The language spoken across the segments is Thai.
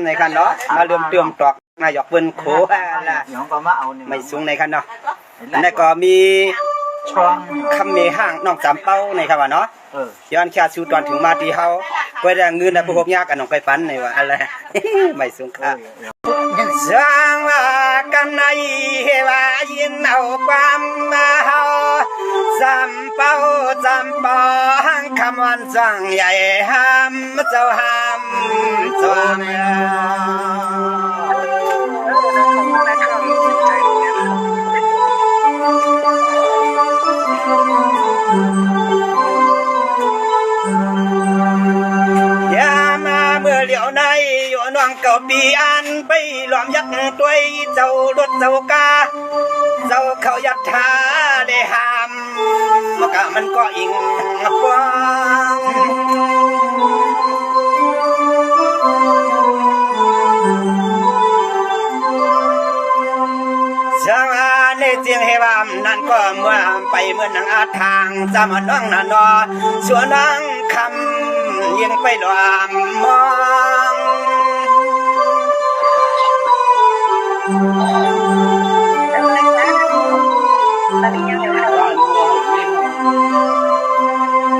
ในคันเนาะมาเริ่มเติมตอกนายกเปิ้นโขละไม่สูงในคันเนาะแล้วก็มีช่องคำเมห้างน้องจำเป้าในครับว่าเนาะย้อนแค่ชูตอนถึงมาที่เฮาก็ได้เงินนะพวกยากกันน้องไปฝันในว่าอะไรไม่สูงค่ะสร้างว่ากำในว่ายินเอาความมาเฮาจำเป้าจำปองคำวันสั่งใหญ่ห้ามเจ้าห้ามจวงเหลียวในอยู่น้องเก่าปีอันไปหลอมยัดตัวเจ้ารถเจ้ากาเจ้าเขายัดหาได้ห้ามมันก็อิงฟองช่างในเจียงเฮวามนั่นก็เมื่อไปเมื่อนังอาทางจำน้องนั่นนอส่วนนังคำยิงไปหลอมมอง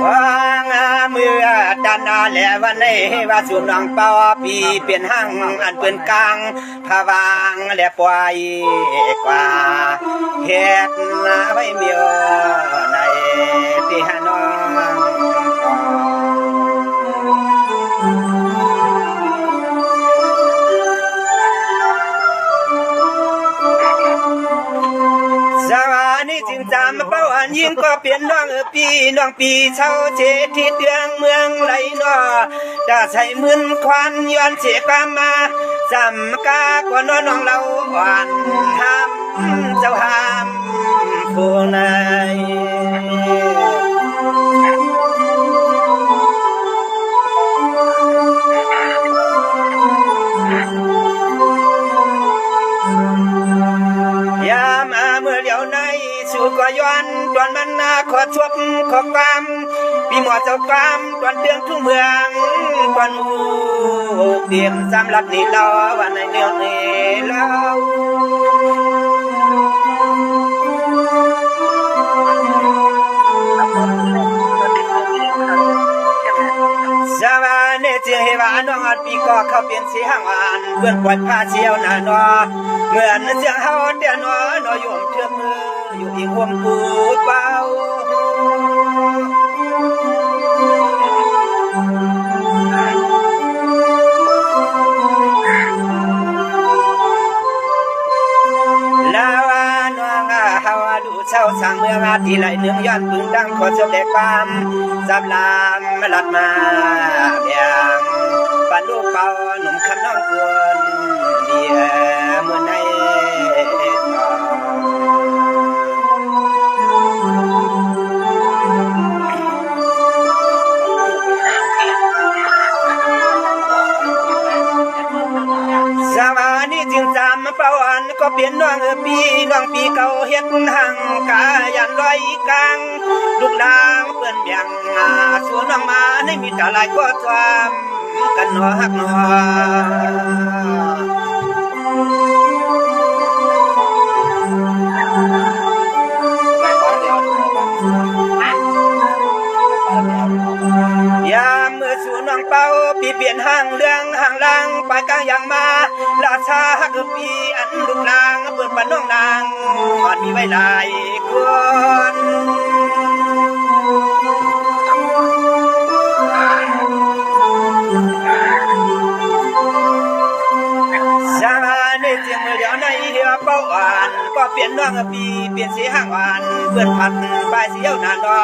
ว่างเมื่อดันแล้ววันนี้ว่าสุนังเป่าปีเปลี่ยนห้างอันเปลี่ยนกลางผาวางและปล่อยกว่าเฮ็ดไว้เมียวในที่หานองจึงจำเป้าอันยิ่งก็เปลี่ยนน้องปีเช่าเจที่เดืองเมืองไหลนอจะใช้มืนควันย้อนเสียความมาจำกากว่าน้องเราอ่อนห้ามเจ้าห้ามผู้ใดก็ย้อนตอนมันนาขอชวบขอความปีหมอเจ้าความตอนเดืองทุ่งเมืองตอนมูเตรียมสำหรับนี่เราวันในเนื้อนี่เราสวานี่เจียเฮวาน้องอัดปีก็เข้าเปลี่ยนสีห้างอันเพื่อนปวดผ้าเชียวหน้านอเหมือนเสียงเฮาเดียนอนออยู่เทือกมืออยู่อีกวงปูเป้าลาวานวงฮาวาดูเช่าสั่งเมื่อมาที่ไหลเนื้อย้อนปืนดังขอจบเด็กความจับลามลัดมาเบียงปันลูกเป่าหนุ่มคำน้องกวนเดียเมื่อในจึงจำเป้าอันก็เปลี่ยนน้องปีเก่าเฮ็ดห่างกายันลอยกลางลูกลางเปื้อนเบียงส่วนน้องมาในมีแต่ลายก็ความกันหนอหักหนอยามเมื่อสู่น้องเป้าปีเปลี่ยนห้างเรื่องห่างล่างไปกลางอย่างมาราชาฮักปีอันลูกนางเปิดปันน้องนางอ่อนมีไว้หลายคนสาในเจียงเมื่อเดียวในเหือเป้าอ่านก็เปลี่ยนน้องปีเปลี่ยนสีห้างอ่านเพื่อนพัดใบเสียวนานดอ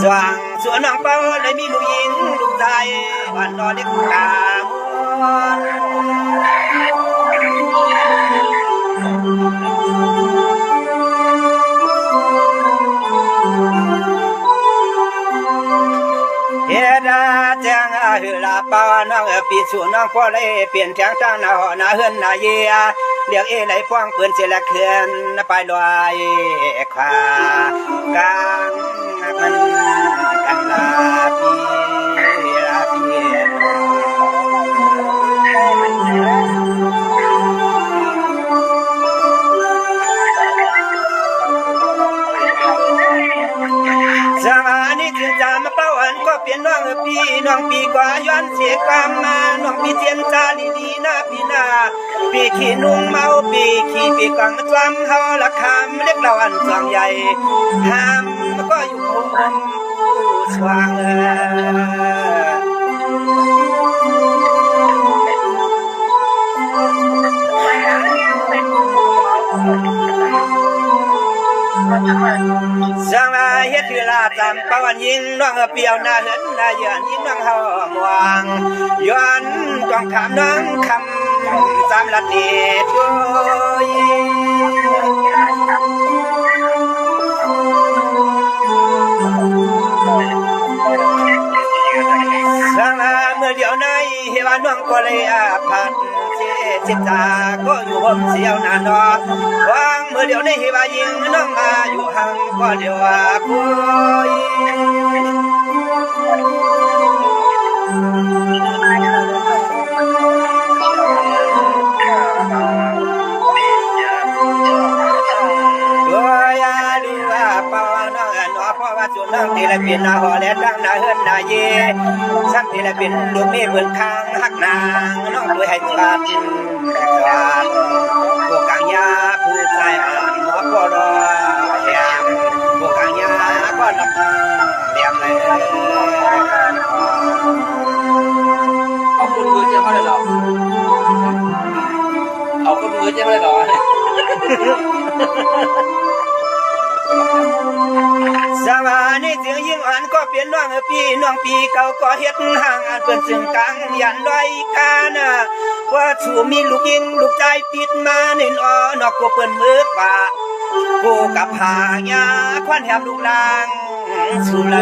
สว่างส่วนน้องเป้าเลยมีลูกหญิงลูกชายอ่อนดอเด็กกาเฮ็ดแจ้งหือลาปาน้องปีสู่น้องพ่อเลยเปลี่ยนแทงทางหน้าหอหน้าเฮือนหน้าเยียเรียกไหลฟ้องเปืนเสียละเขื่อนไปลอยขากลางมันกันลาปี ย้อนเสียความมาน้องพี่เทียนจาลีลีนาพี่นาปีขี้นุ่งเมาปีขี้ปีกังจวมเฮาละคำเล็กเราอันสวงใหญ่ห้ามก็อยู่คงสว่างสังอาเฮ็ดคือลาจำปะวันยิงน้องเปียวหน้าเหินหน้าเยือนยิงน้องเฮามวงย้อนต้องขามน้องคำจำละเดียดสังอาเมื่อเดียวในเฮวาน้องก็เลยอาพันจิตตาก็อยู่บนเสียวนานนอวางเมื่อเดียวในเฮวายิงน้องมาอยู่ห่างก็เดียวกุยจุนนั่งทีละเป็นนาหอและตั้งนาเฮิรนนาเยสักทีละเป็นลูกเมียเปิดข้างหักนางน้องด้วยให้จัดผู้กังยาผู้ใจอ่อนหมอปอรอแหมผู้กังยาก็หลับเลี้ยงเลยเอาคนมือเจ้าเลยหรอเอาคนมือเจ้าเลยหรอสวานี่เสียงยิ่งอ่านก็เปลี่ยนน้องปีเก่าก็เฮ็ดห่างอ่านเปิ้นซึ่งกลางยันด้อยกานะว่าชูมีลูกยิงลูกใจติดมาเน้นอ้อนอกก็เปิ้นมือป่ากูกับผายาควันแหบลูกลางสุเล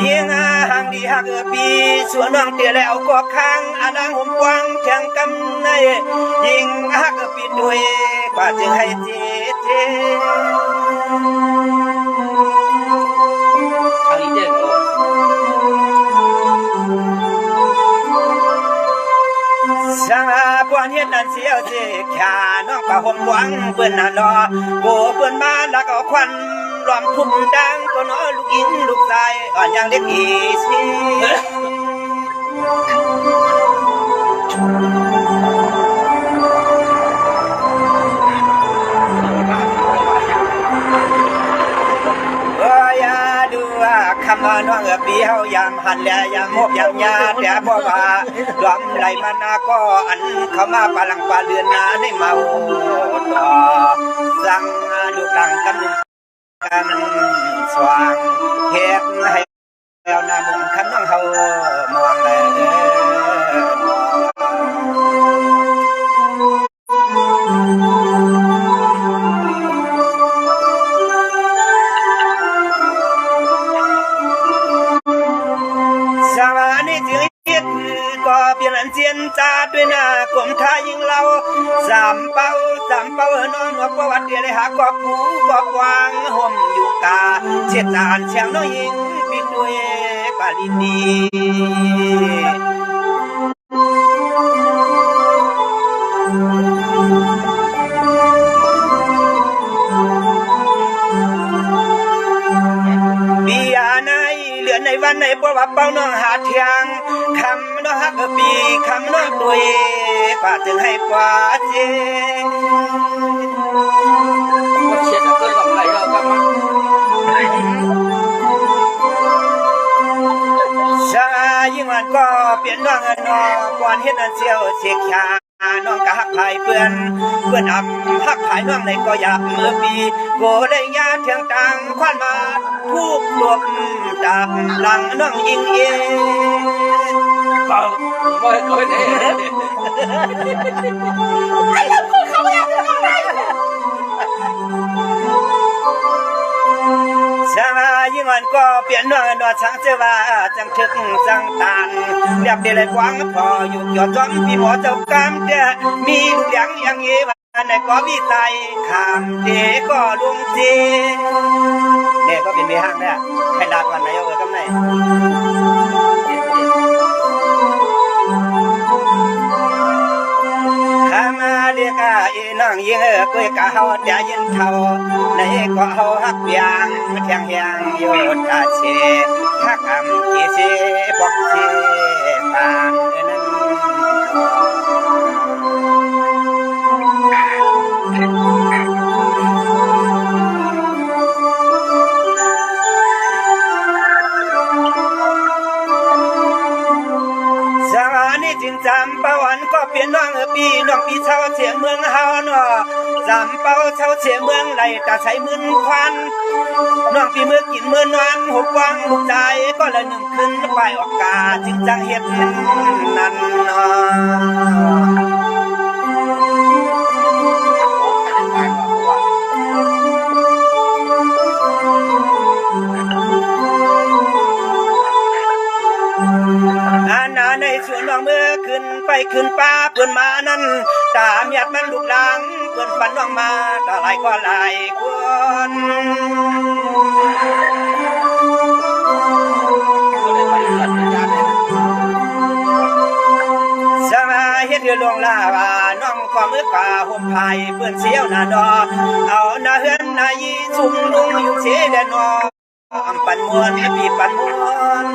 ยิงห่างดีหักปีส่วนน้องเตี้ยแล้วก็ค้างอานางห่มกว้างแข่งกำในยิงหักปีด้วยกว่าจึงให้เจเจทางนี้เด่นสังอาปวนเฮ็ดนั่นเสียวเจขาน้องก็ห่มกว้างเปิ้นน่ะรอโบเปิ้นมาแล้วก็ควันรวมทุ่มดังก็น้อลูกอินลูกชายอ่อนยังเล็กอีสิอย่าดูคำว่าน้องปีเฮายามหันแลยามมบยามยาแต่บ่ว่าลอมไหลมานาก็อันเข้ามาปาลังปาเรือนนาได้เมาต่อสั่งลูกหลังกำนึงกันสว่างเฮ็ดให้แล้วนาเมืองคันน้องเฮามองเลยสวานี่ถึงเฮ็ดก็เปลี่ยนอันเจียนจาด้วยหน้ากลมทายิงเราสามเป้าน้องประวัติเดียเลยหากอบผูกอบวางห่มอยู่กาเช็ดจานแช่งน้องยิงปิดด้วยปาลินีปีอาในเหลือในวันในประวัติเป้าน้องหาเทียงคำน้องฮักปีคำน้องด้วยป่าจึงให้กว่าเจว่าเชียร์จะเกิดกับอะไรเรากันมั้งชายิ่งวันก็เปลี่ยนน้องเงินนอก่อนเฮ็ดอันเสียวเสียขยาน้องก็หักภายเพื่อนอับหักภายน้องในก็อยากเมื่อปีโกได้ยาเทียงตังควันมาทุกรวบจับหลังน้องยิงเองเขาไม่เคยได้ชายิ่งวันก็เปลี่ยนน้องนอช่างเจ้าว่าจังทึกจังตานเรียบเดลกวางพออยู่ยอดจอมพี่หมอเจ้ากามเดมีลูกยังยังเยวันในก็มีใจขามเดก็ลุงเจเนี่ยก็เป็นมีห้างเนี่ยใครดักวันไหนเอาไว้กำไหน องยิงกุยกะเฮาจะยินเท่าในก็เฮาฮักเบียงเทียงเฮียงโยตาเชฮักอำกีเชบอกเชปานนั้นจินจำปะวันก็เปลี่ยนน้องปีน้องปีเช่าเสียเมืองเฮาเนาะจำเป้าเช่าเสียเมืองไหลตาใช้มืนควันน้องปีเมื่อกินเมื่อนอนหุบวังลูกใจก็เลยหนึ่งขึ้นไปออกกาจึงจังเฮ็ดนั่นเนาะในส่วนน้องเมื่อขึ้นไปขึ้นป้าเพื่อนมานั้นตามหยาดมันลูกหลังเพื่อนปันน้องมาก็หลายคนสมาเฮ็ดเรือลงลาวาน้องก็มือป่าห่มไผ่เพื่อนเสียวหน้าดอเอาหน้าเฮือนหน้ายีชุมลุงอยู่เสียแดนนอปันมวนปีปันมวน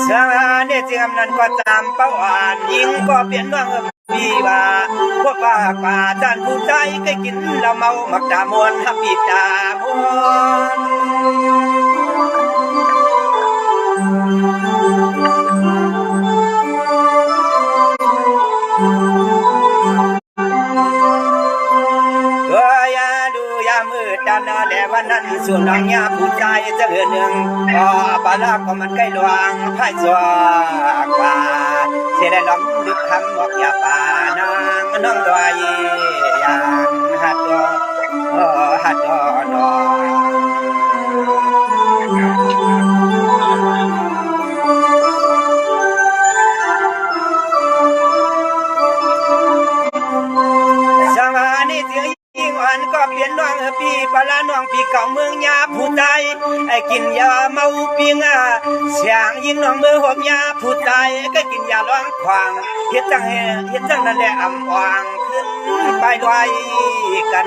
สมาเนจิกำนันก็จำเป้าอ่านยิงก็เปลี่ยนน้องปีว่าพวกว่าป่าจานผู้ใจก็กินละเมามักดามวนฮับปีดามวนดันแดวันนั้นส่วนนางยาผู้ใจจะเหือหนึ่งพอบาลาก็มันใกล้หลวงพายสวากว่าเสียได้ล้อมดึกคำบอกอย่าป่านางน้องดอยยางหัดดอหัดดอดอสมานิเสียยิ่งอันก็เปลี่ยนน้องปีปลาน้องปีเก่าเมืองยาผู้ใจไอ้กินยาเมาปีงาเสียงยิ่งน้องมือหอบยาผู้ใจก็กินยาล้างขวางเฮ็ดจังนั่นแหละอ่ำวางขึ้นไปด้วยกัน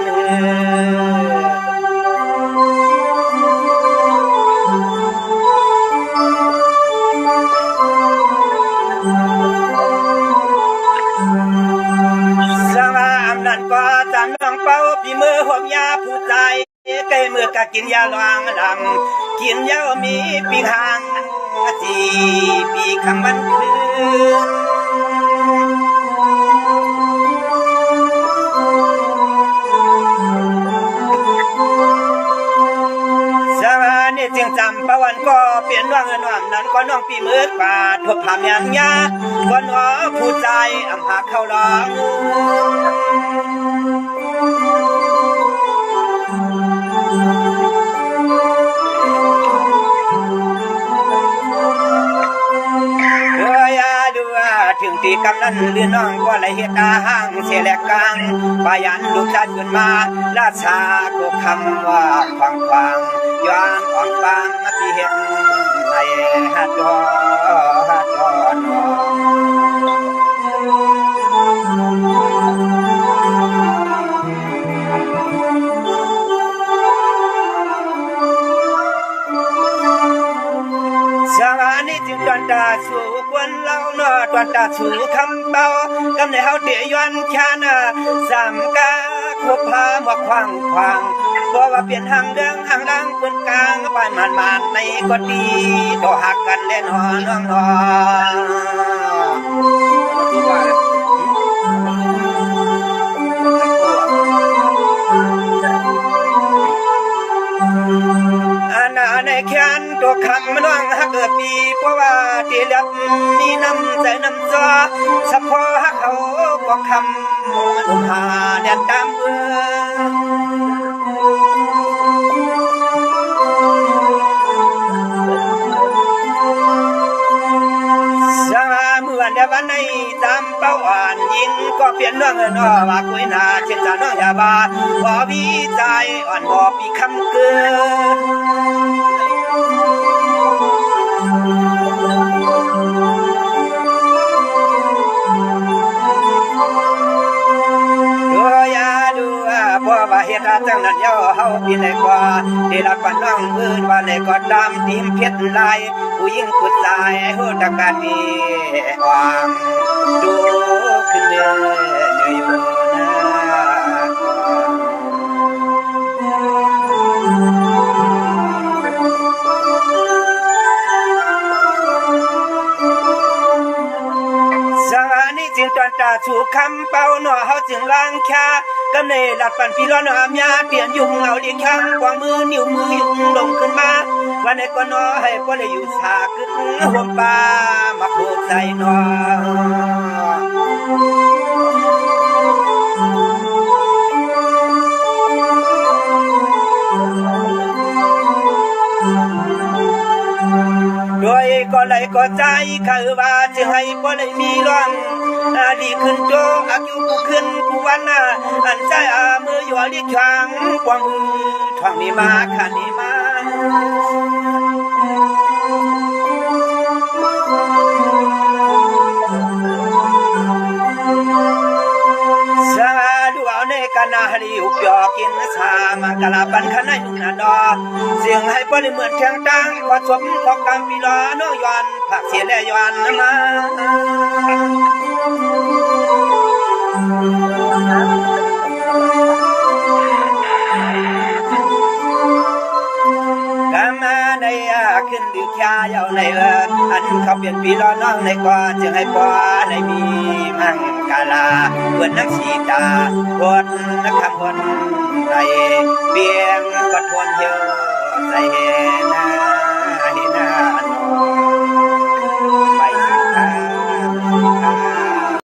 นั่นก็จันน้องเป้าปีมือหอบยาผู้ใจใกล้มือกะกินยาลางดำกินยามีปีหางจีปีคำมันคืนสวัสดีจึงจำประวันก็เปลี่ยนน้องนั้นก็น้องปีมือกว่าทบทำอย่างยาวันหัวผู้ใจอำหาเข้าร้องถึงตีกำนันเรือน้องก็เลยเฮ็ดอาหางเสียแหลกกลางปายันลูกชายขึ้นมาราชาก็คำว่าควางย้อนอ่อนฟังที่เฮ็ดในฮัดดอสวัสดีจึงดอนตาสู่ควนเล่าเนาะดอนตาสู่คำเบากำในเฮาเดียย้อนแค่น่ะสามกาควบพาหมอกควางบอกว่าเปลี่ยนหางเรื่องหางดังเปิ้นกลางไปมันในก็ดีต่อหักกันแน่นอนน้องในแขนตัวคำน้องฮักเกิดปีเพราะว่าที่เล็บมีน้ำใจน้ำซ้อสะพอฮักเขาบอกคำหาแดนตามเมืองสาเมื่อเดวันในตามไป ป้าอ่านยิงก็เปลี่ยนเรื่องนอว่ากุยนาเช่นจะน้องยาบาบ่มีใจอ่อนบ่ปีคำเกือว่าเหตุจังนั้นย่อเฮาพี่ในกว่าได้รับปันน้องอื่นว่าในก็ดำทีมเพชรลายผู้หญิงกุดตายโหตะการมีวางดูขึ้นเด้อเนื้ออยู่สวานี้จึงตอนตาถูกคำเป่าหน่อเฮาจึงล้างแค่ก็ในหลัดปันพี่ร้อนอามยาเปลี่ยนยุ่งเอาเลี้ยงข้างกวางมือนิ้วมือยุ่งลงขึ้นมาวันไหนก็นอให้พ่อเลยอยู่ฉากขึ้นหัวปลามาโคใจนอโดยก็เลยก็ใจคือว่าจะให้พ่อเลยมีร้องดีขึ้นโจอายุกูขึ้นกูวันน่ะอันใจมืออยู่ลิช่างกวางมือทางนี้มาขันนี้มาสาดูเอาในกันนาฮิวเปียกินสามากะลาปันขันในนุ่งนาดอเสียงให้ปริเมือดแข็งตังขอสมขอกำปีล้อน้องย้อนผักเสียและย้อนมากามาได้ขึ้นดีแค่ยาวในอันเขาเปลี่ยนปีล้อน้องในกว่าจึงให้พ่อได้มีมังกาลาเพื่อนนักสีตาบนนักคำบนในเบียงก็ทวนเหี่ยวใจเห็น